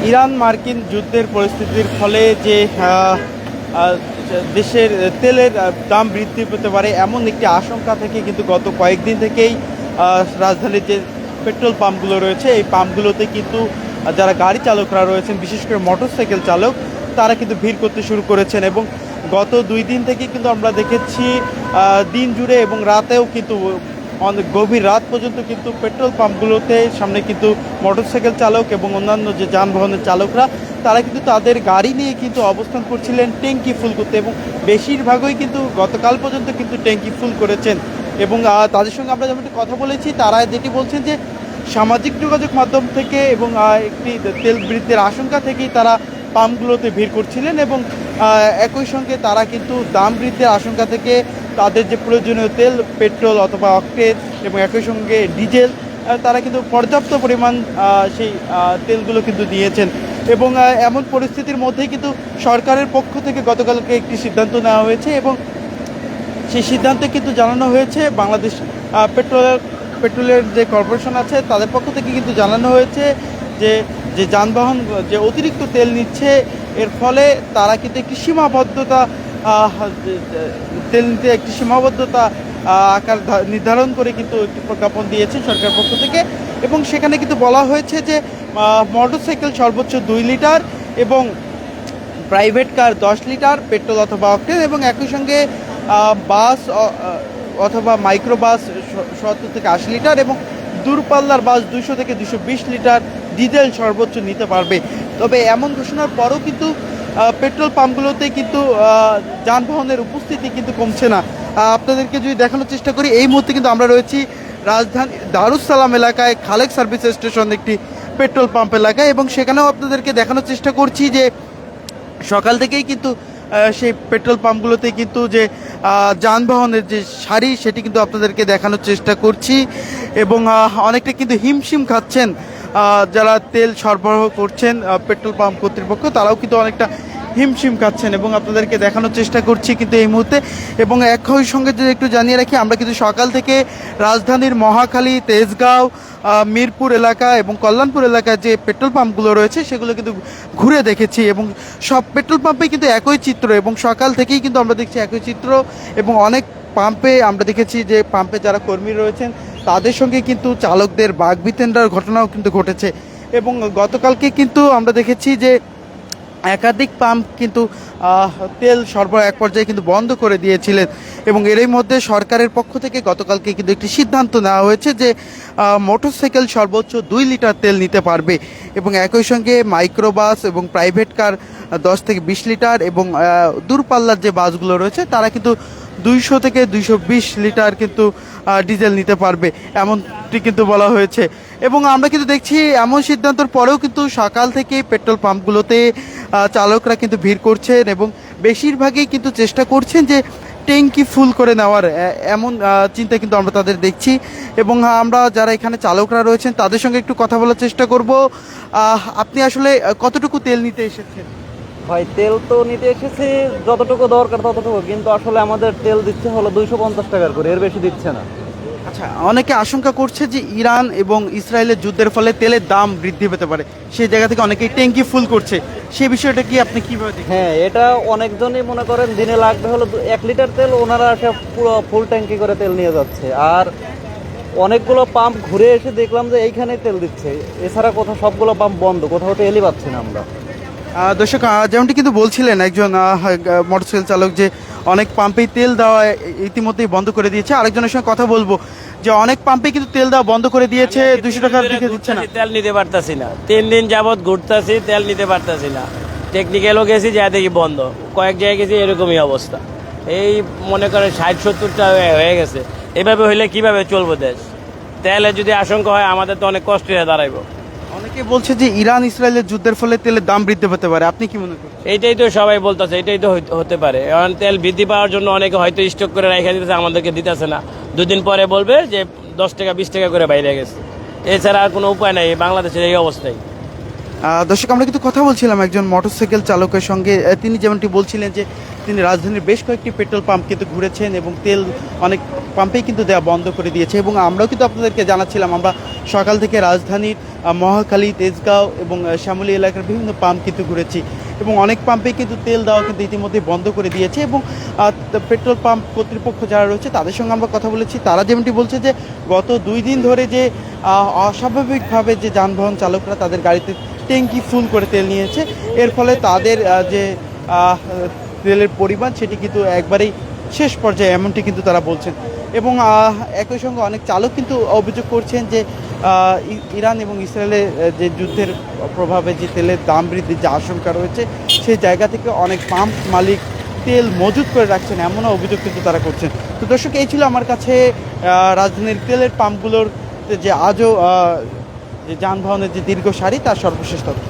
Iran মার্কিন যুদ্ধের পরিস্থিতির ফলে যে দেশের তেলের দাম বৃদ্ধি পেতে পারে এমন একটি আশঙ্কা থেকে কিন্তু গত কয়েকদিন থেকেই রাজধানীর যে পেট্রোল পাম্পগুলো রয়েছে এই পাম্পগুলোতে কিন্তু যারা গাড়ি চালকরা রয়েছেন, বিশেষ করে মোটরসাইকেল চালক, তারা কিন্তু ভিড় করতে শুরু করেছেন। এবং গত 2 দিন থেকে কিন্তু আমরা দেখেছি দিন জুড়ে এবং রাতেও কিন্তু অনেক গভীর রাত পর্যন্ত কিন্তু পেট্রোল পাম্পগুলোতে সামনে কিন্তু মোটরসাইকেল চালক এবং অন্যান্য যে যানবাহনের চালকরা তারা কিন্তু তাদের গাড়ি নিয়ে কিন্তু অবস্থান করছিলেন ট্যাঙ্কি ফুল করতে, এবং বেশিরভাগই কিন্তু গতকাল পর্যন্ত কিন্তু ট্যাঙ্কি ফুল করেছেন। এবং তাদের সঙ্গে আমরা যেমন কথা বলেছি, তারা যেটি বলছেন যে সামাজিক যোগাযোগ মাধ্যম থেকে এবং একটি তেল বৃদ্ধির আশঙ্কা থেকেই তারা পাম্পগুলোতে ভিড় করছিলেন, এবং একই সঙ্গে তারা কিন্তু দাম বৃদ্ধির আশঙ্কা থেকে তাদের যে প্রয়োজনীয় তেল, পেট্রোল অথবা অকটেন এবং একই সঙ্গে ডিজেল, তারা কিন্তু পর্যাপ্ত পরিমাণ সেই তেলগুলো কিন্তু দিয়েছেন। এবং এমন পরিস্থিতির মধ্যেই কিন্তু সরকারের পক্ষ থেকে গতকালকে একটি সিদ্ধান্ত নেওয়া হয়েছে, এবং সেই সিদ্ধান্তে কিন্তু জানানো হয়েছে বাংলাদেশ পেট্রোলের যে কর্পোরেশন আছে তাদের পক্ষ থেকে কিন্তু জানানো হয়েছে যে যে যানবাহন যে অতিরিক্ত তেল নিচ্ছে এর ফলে তারা কিন্তু একটি সীমাবদ্ধতা তেল নিতে একটি সীমাবদ্ধতা আকার নির্ধারণ করে কিন্তু একটি প্রজ্ঞাপন দিয়েছে সরকার পক্ষ থেকে। এবং সেখানে কিন্তু বলা হয়েছে যে মোটরসাইকেল সর্বোচ্চ 2 লিটার এবং প্রাইভেট কার 10 লিটার পেট্রোল অথবা অকটেন, এবং একই সঙ্গে বাস অথবা মাইক্রো বাস 70 থেকে 80 লিটার এবং দূরপাল্লার বাস 200 থেকে 220 লিটার ডিজেল সর্বোচ্চ নিতে পারবে। তবে এমন ঘোষণার পরও কিন্তু পেট্রোল পাম্পগুলোতে কিন্তু যানবাহনের উপস্থিতি কিন্তু কমছে না। আপনাদেরকে যদি দেখানোর চেষ্টা করি, এই মুহূর্তে কিন্তু আমরা রয়েছি রাজধানী দারুস-সালাম এলাকায় খালেক সার্ভিস স্টেশন, একটি পেট্রোল পাম্প এলাকায়, এবং সেখানেও আপনাদেরকে দেখানোর চেষ্টা করছি যে সকাল থেকেই কিন্তু সেই পেট্রোল পাম্পগুলোতে কিন্তু যে যানবাহনের যে সারি সেটি কিন্তু আপনাদেরকে দেখানোর চেষ্টা করছি। এবং অনেকটা কিন্তু হিমশিম খাচ্ছেন যারা তেল সরবরাহ করছেন, পেট্রোল পাম্প কর্তৃপক্ষ তারাও কিন্তু অনেকটা হিমশিম খাচ্ছেন, এবং আপনাদেরকে দেখানোর চেষ্টা করছি কিন্তু এই মুহূর্তে। এবং একই সঙ্গে যদি একটু জানিয়ে রাখি, আমরা কিন্তু সকাল থেকে রাজধানীর মহাখালী, তেজগাঁও, মিরপুর এলাকা এবং কল্যাণপুর এলাকায় যে পেট্রোল পাম্পগুলো রয়েছে সেগুলো কিন্তু ঘুরে দেখেছি, এবং সব পেট্রোল পাম্পে কিন্তু একই চিত্র, এবং সকাল থেকেই কিন্তু আমরা দেখছি একই চিত্র। এবং অনেক পাম্পে আমরা দেখেছি যে পাম্পে যারা কর্মী রয়েছেন তাদের সঙ্গে কিন্তু চালকদের বাকবিতণ্ডার ঘটনাও কিন্তু ঘটেছে। এবং গতকালকে কিন্তু আমরা দেখেছি যে একাধিক পাম্প কিন্তু তেল সরবরাহ এক পর্যায়ে কিন্তু বন্ধ করে দিয়েছিলেন। এবং এরই মধ্যে সরকারের পক্ষ থেকে গতকালকে কিন্তু একটি সিদ্ধান্ত নেওয়া হয়েছে যে মোটরসাইকেল সর্বোচ্চ 2 লিটার তেল নিতে পারবে, এবং একই সঙ্গে মাইক্রোবাস এবং প্রাইভেট কার 10 থেকে 20 লিটার, এবং দূরপাল্লার যে বাসগুলো রয়েছে তারা কিন্তু 200 থেকে 220 লিটার কিন্তু ডিজেল নিতে পারবে, এমনটি কিন্তু বলা হয়েছে। এবং আমরা কিন্তু দেখছি এমন সিদ্ধান্তের পরেও কিন্তু সকাল থেকেই পেট্রোল পাম্পগুলোতে চালকরা কিন্তু ভিড় করছেন, এবং বেশিরভাগই কিন্তু চেষ্টা করছেন যে ট্যাঙ্কি ফুল করে নেওয়ার, এমন চিন্তা কিন্তু আমরা তাদের দেখছি। এবং আমরা যারা এখানে চালকরা রয়েছেন তাদের সঙ্গে একটু কথা বলার চেষ্টা করব। আপনি আসলে কতটুকু তেল নিতে এসেছেন? ভাই, তেল তো নিতে এসেছি যতটুকু দরকার ততটুকু, কিন্তু আসলে আমাদের তেল দিচ্ছে হলো 250 টাকার করে, এর বেশি দিচ্ছে না। আচ্ছা, অনেকে আশঙ্কা করছে যে ইরান এবং ইসরায়েলের যুদ্ধের ফলে তেলের দাম বৃদ্ধি পেতে পারে, সেই জায়গা থেকে অনেকেই ট্যাঙ্কি ফুল করছে, সেই বিষয়টা কি আপনি কীভাবে দেখেন? হ্যাঁ, এটা অনেকজনই মনে করেন দিনে লাগবে হলো 1 লিটার তেল, ওনারা এসে পুরো ফুল ট্যাঙ্কি করে তেল নিয়ে যাচ্ছে। আর অনেকগুলো পাম্প ঘুরে এসে দেখলাম যে এইখানেই তেল দিচ্ছে, এছাড়া কোথাও সবগুলো পাম্প বন্ধ, কোথাও তেলই পাচ্ছি না আমরা। দর্শক, যেমনটি কিন্তু বলছিলেন একজন মোটরসাইকেল চালক যে অনেক পাম্পেই তেল দেওয়া ইতিমধ্যেই বন্ধ করে দিয়েছে। আরেকজনের সঙ্গে কথা বলবো যে অনেক পাম্পে কিন্তু তেল দেওয়া বন্ধ করে দিয়েছে, 200 টাকার দিকে দিচ্ছে না, তেল নিতে পারতাছি না। 3 দিন যাবৎ ঘুরতেছি, তেল নিতে পারতাছি না। টেকনিক্যালও গেছি, যা দেখি বন্ধ, কয়েক জায়গায় গেছি এরকমই অবস্থা। এই মনে করেন 60-70 টাকা হয়ে গেছে। এভাবে হইলে কিভাবে চলবো দেশ? তেলের যদি আশঙ্কা হয় আমাদের তো অনেক কষ্ট হয়ে দাঁড়াইব। অনেকে বলছে যে ইরান ইসরায়েলের যুদ্ধের ফলে তেলের দাম বৃদ্ধি পেতে পারে, আপনি কি মনে করেন? এইটাই তো সবাই বলতেছে, এটাই তো হতে পারে। এখন তেল বৃদ্ধি পাওয়ার জন্য অনেকে হয়তো স্টক করে রেখে দিতেছে, আমাদেরকে দিতেছে না। 2 দিন পরে বলবে যে 10 টাকা 20 টাকা করে বাইরে গেছে। এছাড়া আর কোনো উপায় নাই বাংলাদেশের এই অবস্থায়। দর্শক, আমরা কিন্তু কথা বলছিলাম একজন মোটরসাইকেল চালকের সঙ্গে। তিনি যেমনটি বলছিলেন যে তিনি রাজধানীর বেশ কয়েকটি পেট্রোল পাম্প কিন্তু ঘুরেছেন এবং তেল অনেক পাম্পেই কিন্তু দেওয়া বন্ধ করে দিয়েছে। এবং আমরাও কিন্তু আপনাদেরকে জানাচ্ছিলাম, আমরা সকাল থেকে রাজধানীর মহাখালী, তেজগাঁও এবং শ্যামলী এলাকার বিভিন্ন পাম্প কিন্তু ঘুরেছি এবং অনেক পাম্পে কিন্তু তেল দেওয়া কিন্তু ইতিমধ্যে বন্ধ করে দিয়েছে। এবং পেট্রোল পাম্প কর্তৃপক্ষ যারা রয়েছে তাদের সঙ্গে আমরা কথা বলেছি, তারা যেমনটি বলছে যে গত 2 দিন ধরে যে অস্বাভাবিকভাবে যে যানবাহন চালকরা তাদের গাড়িতে ট্যাঙ্কি ফুল করে তেল নিয়েছে, এর ফলে তাদের যে তেলের পরিমাণ সেটি কিন্তু একবারেই শেষ পর্যায়ে, এমনটি কিন্তু তারা বলছেন। এবং একই সঙ্গে অনেক চালক কিন্তু অভিযোগ করছেন যে ইরান এবং ইসরায়েলের যে যুদ্ধের প্রভাবে যে তেলের দাম বৃদ্ধির যে আশঙ্কা রয়েছে, সেই জায়গা থেকে অনেক পাম্প মালিক তেল মজুত করে রাখছেন, এমনও অভিযোগ কিন্তু তারা করছেন। তো দর্শক, এই ছিল আমার কাছে রাজধানীর তেলের পাম্পগুলোর যে আজও যে যানবাহনের যে দীর্ঘ সারি তার সর্বশেষ তথ্য।